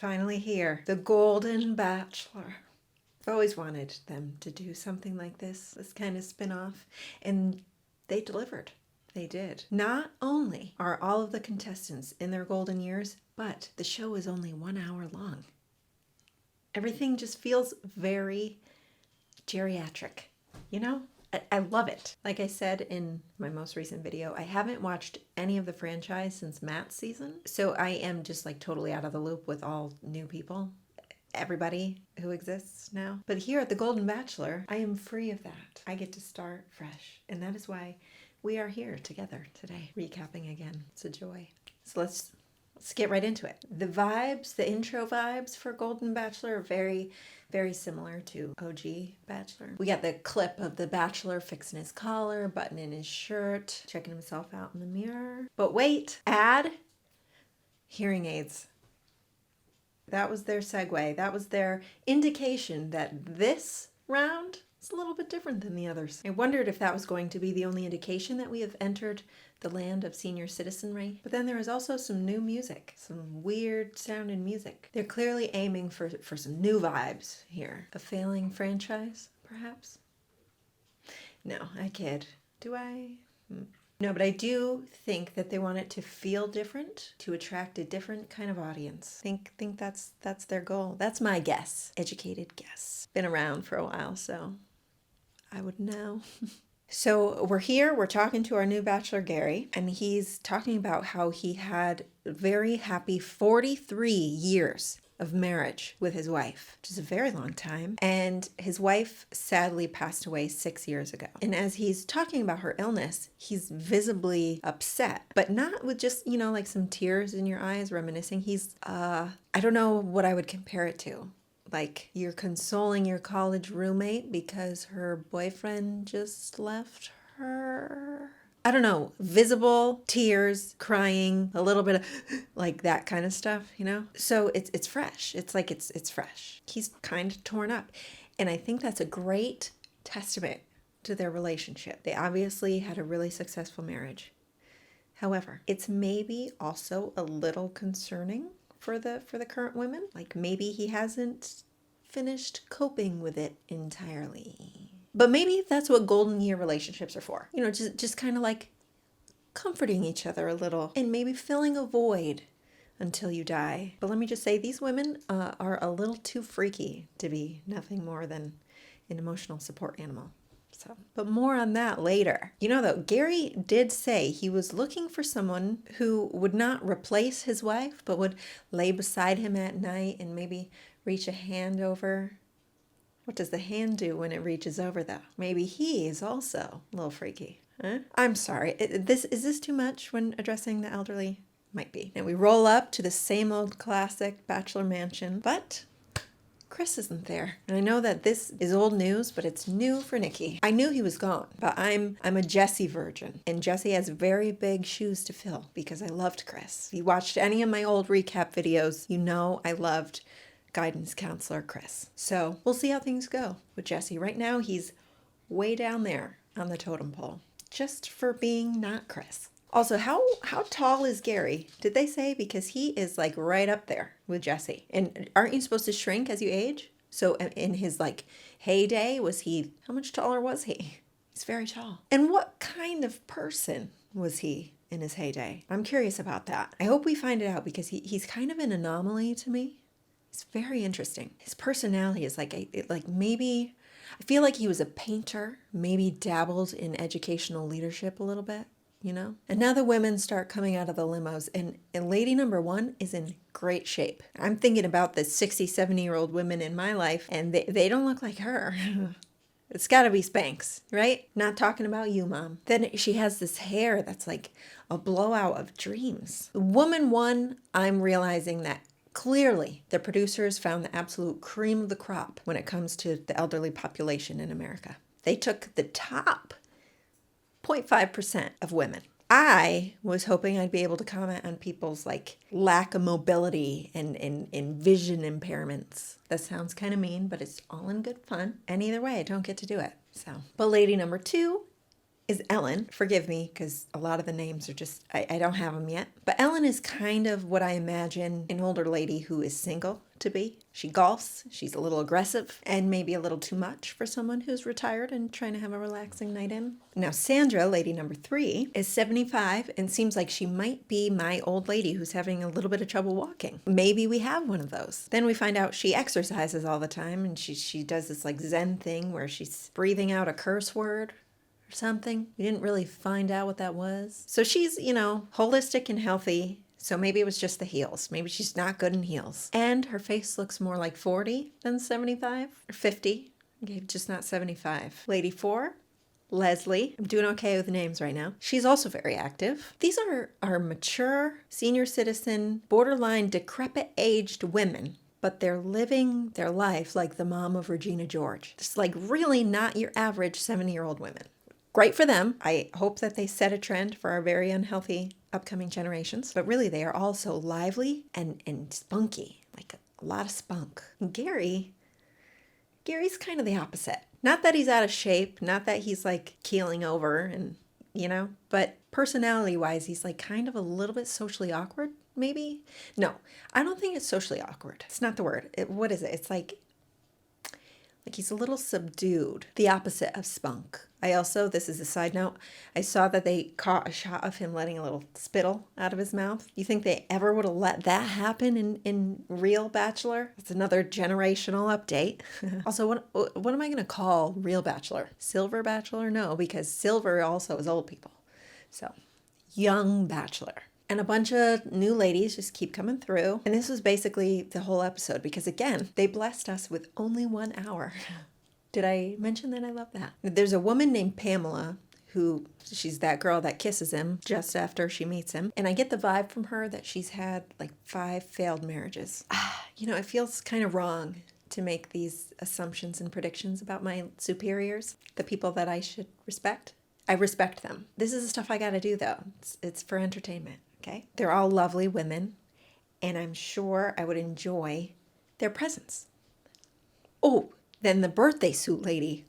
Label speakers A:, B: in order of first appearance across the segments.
A: finally here. The Golden Bachelor. I've always wanted them to do something like this kind of spin-off, and they delivered. They did. Not only are all of the contestants in their golden years, but the show is only 1 hour long. Everything just feels very geriatric, you know? I love it. Like I said in my most recent video, I haven't watched any of the franchise since Matt's season, so I am just like totally out of the loop with all new people, everybody who exists now. But here at the Golden Bachelor, I am free of that. I get to start fresh, and that is why we are here together today, recapping again. It's a joy. So let's get right into it. The vibes, the intro vibes for Golden Bachelor are very, very similar to OG Bachelor. We got the clip of the Bachelor fixing his collar, buttoning his shirt, checking himself out in the mirror. But wait, add hearing aids. That was their segue. That was their indication that this round is a little bit different than the others. I wondered if that was going to be the only indication that we have entered the land of senior citizenry. But then there is also some new music, some weird sounding music. They're clearly aiming for some new vibes here. A failing franchise, perhaps? No, I kid. Do I? No, but I do think that they want it to feel different, to attract a different kind of audience. Think that's their goal. That's my guess. Educated guess. Been around for a while, so I would know. So we're here, we're talking to our new bachelor, Gerry, and he's talking about how he had a very happy 43 years of marriage with his wife, which is a very long time. And his wife sadly passed away 6 years ago. And as he's talking about her illness, he's visibly upset, but not with just, you know, like some tears in your eyes, reminiscing. He's, I don't know what I would compare it to. Like you're consoling your college roommate because her boyfriend just left her. I don't know, visible tears, crying, a little bit of like that kind of stuff, you know? So it's fresh. It's like it's fresh. He's kind of torn up. And I think that's a great testament to their relationship. They obviously had a really successful marriage. However, it's maybe also a little concerning for the current women. Like maybe he hasn't finished coping with it entirely. But maybe that's what golden year relationships are for. You know, just kind of like comforting each other a little and maybe filling a void until you die. But let me just say, these women are a little too freaky to be nothing more than an emotional support animal. So, but more on that later. You know, though, Gerry did say he was looking for someone who would not replace his wife, but would lay beside him at night and maybe reach a hand over. What does the hand do when it reaches over, though? Maybe he is also a little freaky. Huh? I'm sorry. Is this too much when addressing the elderly? Might be. Now we roll up to the same old classic bachelor mansion, but Chris isn't there. And I know that this is old news, but it's new for Nikki. I knew he was gone, but I'm a Jesse virgin, and Jesse has very big shoes to fill because I loved Chris. If you watched any of my old recap videos, you know I loved guidance counselor Chris. So we'll see how things go with Jesse. Right now, he's way down there on the totem pole, just for being not Chris. Also, how tall is Gerry? Did they say? Because he is like right up there with Jesse. And aren't you supposed to shrink as you age? So in his like heyday, how much taller was he? He's very tall. And what kind of person was he in his heyday? I'm curious about that. I hope we find it out because he's kind of an anomaly to me. It's very interesting. His personality is like maybe, I feel like he was a painter, maybe dabbled in educational leadership a little bit, you know? And now the women start coming out of the limos, and lady number one is in great shape. I'm thinking about the 60, 70-year-old women in my life, and they don't look like her. It's gotta be Spanx, right? Not talking about you, Mom. Then she has this hair that's like a blowout of dreams. Woman one, I'm realizing that clearly, the producers found the absolute cream of the crop when it comes to the elderly population in America. They took the top 0.5% of women. I was hoping I'd be able to comment on people's like lack of mobility and vision impairments. That sounds kind of mean, but it's all in good fun. And either way, I don't get to do it. So, but lady number two is Ellen. Forgive me, because a lot of the names are just, I don't have them yet. But Ellen is kind of what I imagine an older lady who is single to be. She golfs, she's a little aggressive, and maybe a little too much for someone who's retired and trying to have a relaxing night in. Now, Sandra, lady number 3, is 75 and seems like she might be my old lady who's having a little bit of trouble walking. Maybe we have one of those. Then we find out she exercises all the time, and she does this like Zen thing where she's breathing out a curse word something. We didn't really find out what that was. So she's, holistic and healthy. So maybe it was just the heels. Maybe she's not good in heels. And her face looks more like 40 than 75 or 50. Okay, just not 75. Lady 4, Leslie. I'm doing okay with names right now. She's also very active. These are mature, senior citizen, borderline decrepit aged women, but they're living their life like the mom of Regina George. It's like really not your average 70-year-old women. Great for them. I hope that they set a trend for our very unhealthy upcoming generations. But really, they are all so lively and spunky, like a lot of spunk. And Gerry's kind of the opposite. Not that he's out of shape, not that he's like keeling over and, but personality-wise, he's like kind of a little bit socially awkward, maybe? No, I don't think it's socially awkward. It's not the word. What is it? It's like he's a little subdued, the opposite of spunk. This is a side note, I saw that they caught a shot of him letting a little spittle out of his mouth. You think they ever would have let that happen in real Bachelor? It's another generational update. Also, what am I going to call real Bachelor? Silver Bachelor? No, because silver also is old people. So, young Bachelor. And a bunch of new ladies just keep coming through. And this was basically the whole episode because, again, they blessed us with only 1 hour. Did I mention that I love that? There's a woman named Pamela who, she's that girl that kisses him just after she meets him. And I get the vibe from her that she's had like 5 failed marriages. It feels kind of wrong to make these assumptions and predictions about my superiors, the people that I should respect. I respect them. This is the stuff I got to do, though. It's for entertainment. Okay, they're all lovely women, and I'm sure I would enjoy their presence. Oh, then the birthday suit lady.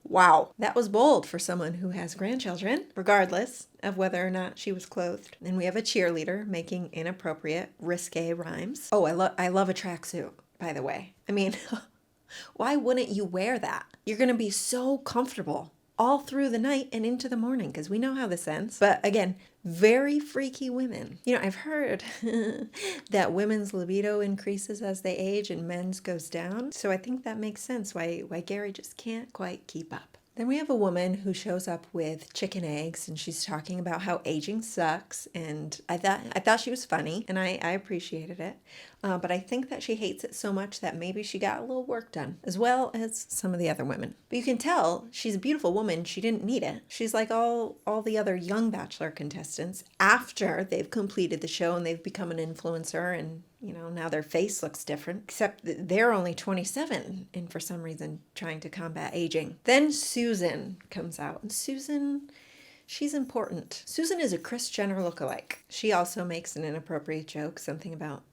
A: Wow, that was bold for someone who has grandchildren, regardless of whether or not she was clothed. And we have a cheerleader making inappropriate, risque rhymes. Oh, I love a tracksuit, by the way. I mean, why wouldn't you wear that? You're going to be so comfortable all through the night and into the morning, because we know how this ends. But again, very freaky women. I've heard that women's libido increases as they age and men's goes down. So I think that makes sense why Gerry just can't quite keep up. Then we have a woman who shows up with chicken eggs, and she's talking about how aging sucks. And I thought she was funny, and I appreciated it. But I think that she hates it so much that maybe she got a little work done, as well as some of the other women. But you can tell she's a beautiful woman. She didn't need it. She's like all the other young Bachelor contestants after they've completed the show and they've become an influencer, and now their face looks different, except that they're only 27 and for some reason trying to combat aging. Then Susan comes out, and Susan, she's important. Susan is a Kris Jenner lookalike. She also makes an inappropriate joke, something about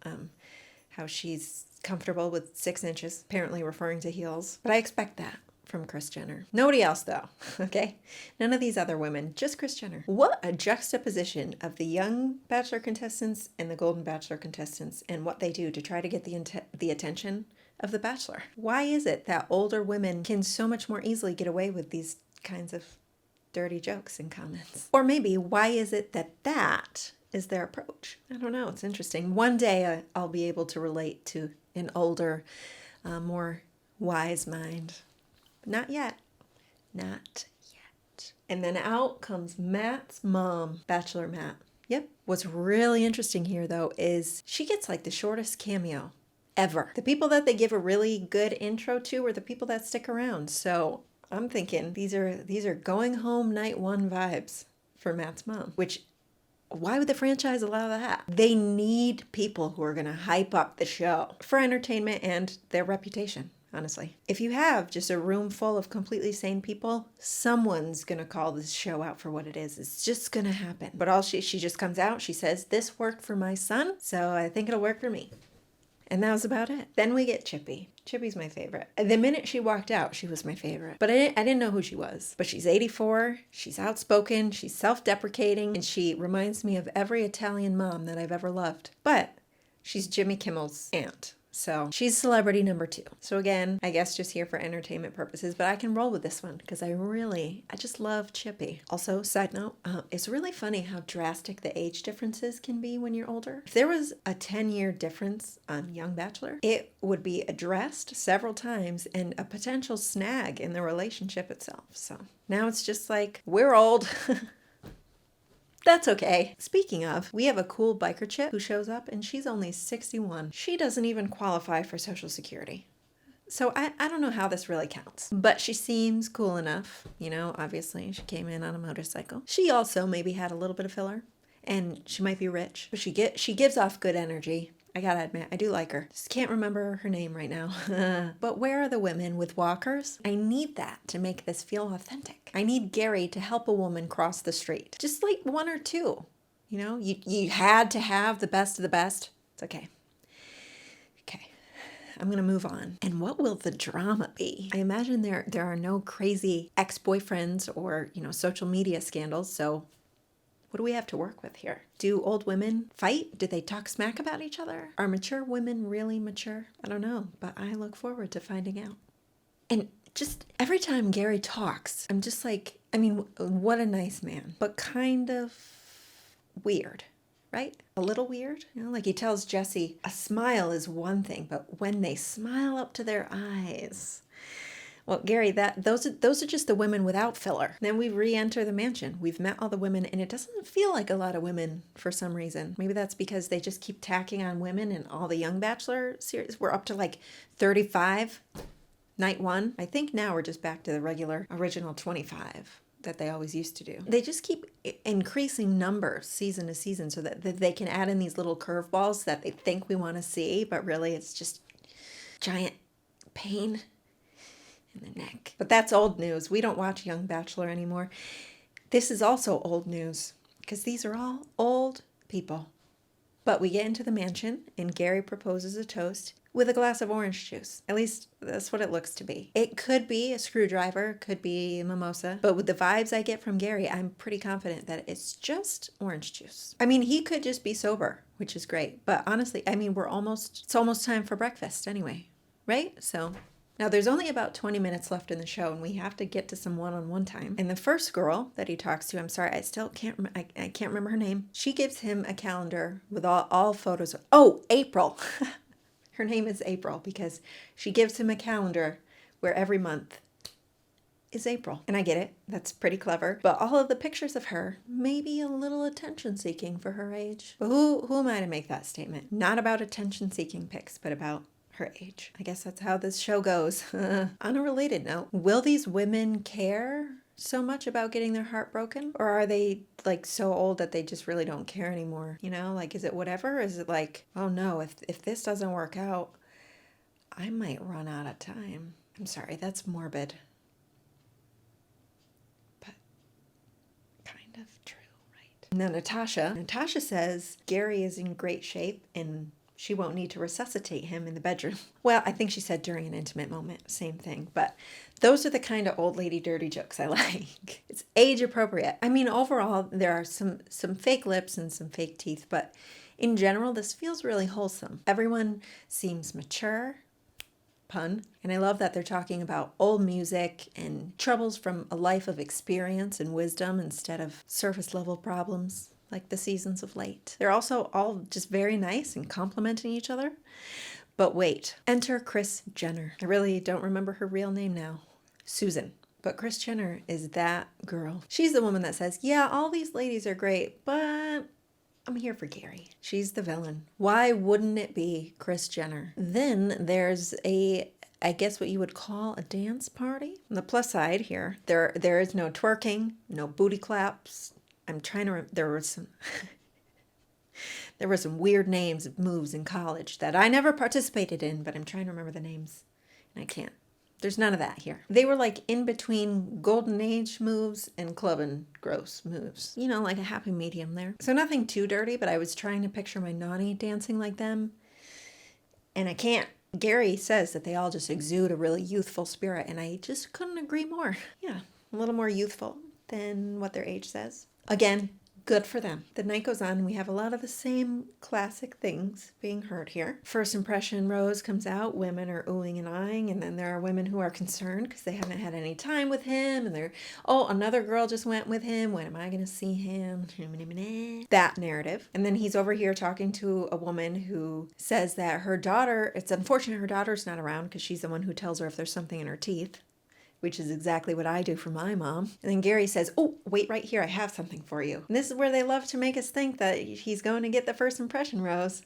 A: how she's comfortable with 6 inches, apparently referring to heels. But I expect that from Kris Jenner. Nobody else, though, okay? None of these other women, just Kris Jenner. What a juxtaposition of the young Bachelor contestants and the Golden Bachelor contestants and what they do to try to get the attention of the Bachelor. Why is it that older women can so much more easily get away with these kinds of dirty jokes and comments? Or maybe why is it that is their approach? I don't know. It's interesting. One day I'll be able to relate to an older, more wise mind. Not yet. Not yet. And then out comes Matt's mom, Bachelor Matt. Yep. What's really interesting here, though, is she gets like the shortest cameo ever. The people that they give a really good intro to are the people that stick around. So I'm thinking these are going home night 1 vibes for Matt's mom, which why would the franchise allow that? They need people who are going to hype up the show for entertainment and their reputation. Honestly, if you have just a room full of completely sane people, someone's going to call this show out for what it is. It's just going to happen. But she just comes out, she says, this worked for my son, so I think it'll work for me. And that was about it. Then we get Chippy. Chippy's my favorite. The minute she walked out, she was my favorite. But I didn't know who she was. But she's 84, she's outspoken, she's self-deprecating, and she reminds me of every Italian mom that I've ever loved. But she's Jimmy Kimmel's aunt. So she's celebrity number 2. So again, I guess just here for entertainment purposes, but I can roll with this one because I just love Chippy. Also, side note, it's really funny how drastic the age differences can be when you're older. If there was a 10-year difference on Young Bachelor, it would be addressed several times and a potential snag in the relationship itself. So now it's just like, we're old. That's okay. Speaking of, we have a cool biker chick who shows up and she's only 61. She doesn't even qualify for Social Security. So I don't know how this really counts, but she seems cool enough. You know, obviously she came in on a motorcycle. She also maybe had a little bit of filler and she might be rich, but she gives off good energy. I gotta admit, I do like her. Just can't remember her name right now. But where are the women with walkers? I need that to make this feel authentic. I need Gerry to help a woman cross the street. Just like 1 or 2. You know, you had to have the best of the best. It's okay. Okay, I'm gonna move on. And what will the drama be? I imagine there are no crazy ex-boyfriends or, you know, social media scandals, so what do we have to work with here? Do old women fight? Do they talk smack about each other? Are mature women really mature? I don't know, but I look forward to finding out. And just every time Gerry talks, I'm just like, I mean, what a nice man, but kind of weird, right? A little weird. You know, like he tells Jesse, a smile is one thing, but when they smile up to their eyes. Well, Gerry, those are just the women without filler. Then we re-enter the mansion. We've met all the women, and it doesn't feel like a lot of women for some reason. Maybe that's because they just keep tacking on women in all the Young Bachelor series. We're up to like 35, night 1. I think now we're just back to the regular original 25 that they always used to do. They just keep increasing numbers season to season so that they can add in these little curveballs that they think we want to see, but really it's just giant pain in the neck. But that's old news. We don't watch Young Bachelor anymore. This is also old news because these are all old people. But we get into the mansion and Gerry proposes a toast with a glass of orange juice. At least that's what it looks to be. It could be a screwdriver, could be a mimosa, but with the vibes I get from Gerry, I'm pretty confident that it's just orange juice. I mean, he could just be sober, which is great. But honestly, I mean, it's almost time for breakfast anyway, right? So now there's only about 20 minutes left in the show and we have to get to some one-on-one time. And the first girl that he talks to, I'm sorry, I still can't, I can't remember her name. She gives him a calendar with all photos. April. Her name is April because she gives him a calendar where every month is April. And I get it. That's pretty clever. But all of the pictures of her may be a little attention-seeking for her age. But who am I to make that statement? Not about attention-seeking pics, but about her age. I guess that's how this show goes. On a related note, will these women care so much about getting their heart broken? Or are they like so old that they just really don't care anymore? You know, like, is it whatever? Is it like, oh no, if this doesn't work out, I might run out of time. I'm sorry, that's morbid. But kind of true, right? Now Natasha says Gerry is in great shape and she won't need to resuscitate him in the bedroom. Well, I think she said during an intimate moment, same thing. But those are the kind of old lady dirty jokes I like. It's age appropriate. I mean, overall, there are some fake lips and some fake teeth, but in general, this feels really wholesome. Everyone seems mature, pun, and I love that they're talking about old music and troubles from a life of experience and wisdom instead of surface level problems like the seasons of late. They're also all just very nice and complimenting each other. But wait, enter Kris Jenner. I really don't remember her real name now. Susan. But Kris Jenner is that girl. She's the woman that says, yeah, all these ladies are great, but I'm here for Gerry. She's the villain. Why wouldn't it be Kris Jenner? Then there's I guess what you would call a dance party. On the plus side here, there is no twerking, no booty claps. I'm trying to, there were some weird names of moves in college that I never participated in, but I'm trying to remember the names and I can't. There's none of that here. They were like in between golden age moves and club and gross moves. You know, like a happy medium there. So nothing too dirty, but I was trying to picture my nanny dancing like them. And I can't. Gerry says that they all just exude a really youthful spirit, and I just couldn't agree more. Yeah, a little more youthful than what their age says. Again, good for them. The night goes on, and we have a lot of the same classic things being heard here. First impression rose comes out. Women are oohing and eyeing, and then there are women who are concerned because they haven't had any time with him, and they're, oh, another girl just went with him. When am I going to see him? That narrative. And then he's over here talking to a woman who says that her daughter, it's unfortunate her daughter's not around because she's the one who tells her if there's something in her teeth, which is exactly what I do for my mom. And then Gerry says, oh, wait right here, I have something for you. And this is where they love to make us think that he's going to get the first impression rose.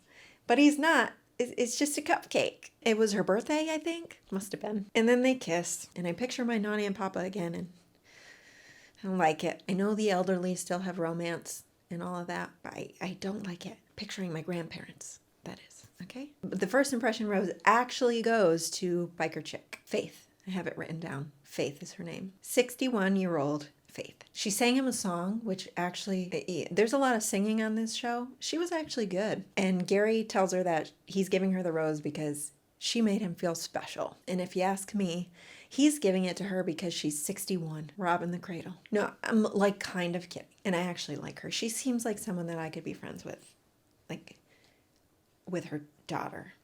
A: But he's not. It's just a cupcake. It was her birthday, I think. Must have been. And then they kiss. And I picture my Nani and Papa again, and I don't like it. I know the elderly still have romance and all of that, but I don't like it. Picturing my grandparents, that is. Okay? But the first impression rose actually goes to biker chick, Faith. I have it written down. Faith is her name. 61-year-old Faith. She sang him a song, which actually, there's a lot of singing on this show. She was actually good. And Gerry tells her that he's giving her the rose because she made him feel special. And if you ask me, he's giving it to her because she's 61, robbing the cradle. No, I'm like kind of kidding. And I actually like her. She seems like someone that I could be friends with. Like, with her daughter.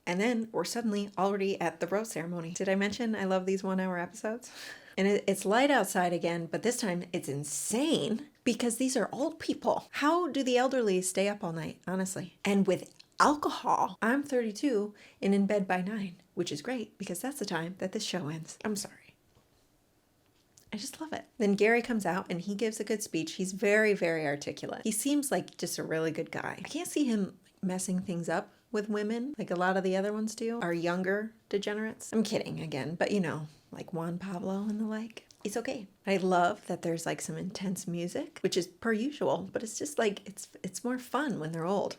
A: And then we're suddenly already at the rose ceremony. Did I mention I love these 1-hour episodes? And it's light outside again, but this time it's insane because these are old people. How do the elderly stay up all night, honestly? And with alcohol. I'm 32 and in bed by 9, which is great because that's the time that this show ends. I'm sorry. I just love it. Then Gerry comes out and he gives a good speech. He's very, very articulate. He seems like just a really good guy. I can't see him messing things up with women like a lot of the other ones do, are younger degenerates. I'm kidding again, but you know, like Juan Pablo and the like. It's okay. I love that there's like some intense music, which is per usual, but it's just like, it's more fun when they're old.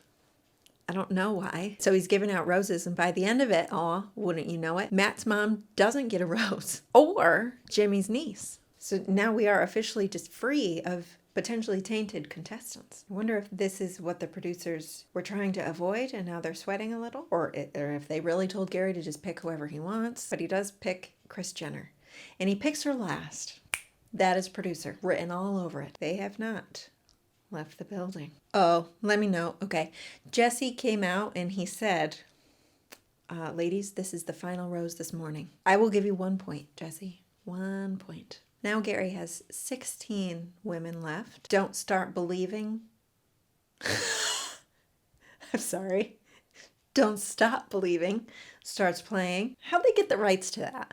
A: I don't know why. So he's giving out roses, and by the end of it, aw, wouldn't you know it, Matt's mom doesn't get a rose, or Jimmy's niece. So now we are officially just free of potentially tainted contestants. I wonder if this is what the producers were trying to avoid and now they're sweating a little, or if they really told Gerry to just pick whoever he wants. But he does pick Kris Jenner, and he picks her last. That is producer written all over it. They have not left the building. Oh, let me know. Okay, Jesse came out and he said, ladies, this is the final rose this morning. I will give you 1 point, Jesse. 1 point. Now Gerry has 16 women left. Don't Start Believing. I'm sorry. Don't Stop Believing starts playing. How'd they get the rights to that?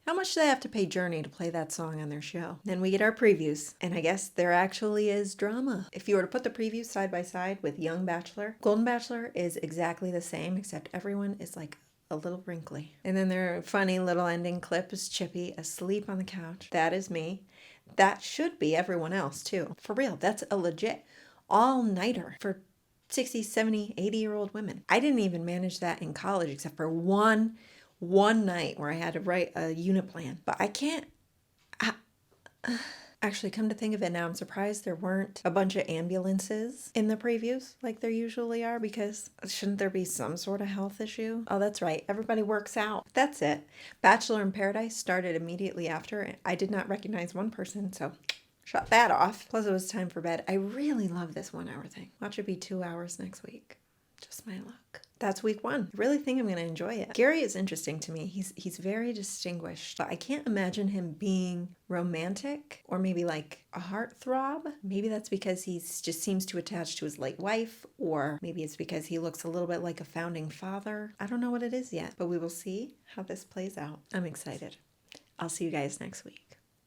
A: How much do they have to pay Journey to play that song on their show? Then we get our previews, and I guess there actually is drama. If you were to put the previews side by side with Young Bachelor, Golden Bachelor is exactly the same, except everyone is like a little wrinkly. And then their funny little ending clip is Chippy asleep on the couch. That is me. That should be everyone else too. For real, that's a legit all-nighter for 60, 70, 80-year-old women. I didn't even manage that in college except for one night where I had to write a unit plan. But I can't... Actually, come to think of it now, I'm surprised there weren't a bunch of ambulances in the previews like there usually are, because shouldn't there be some sort of health issue? Oh, that's right. Everybody works out. That's it. Bachelor in Paradise started immediately after. I did not recognize one person, so shut that off. Plus, it was time for bed. I really love this 1 hour thing. Watch it be 2 hours next week. Just my luck. That's week 1. I really think I'm going to enjoy it. Gerry is interesting to me. He's very distinguished. But I can't imagine him being romantic or maybe like a heartthrob. Maybe that's because he just seems to attach to his late wife, or maybe it's because he looks a little bit like a founding father. I don't know what it is yet, but we will see how this plays out. I'm excited. I'll see you guys next week.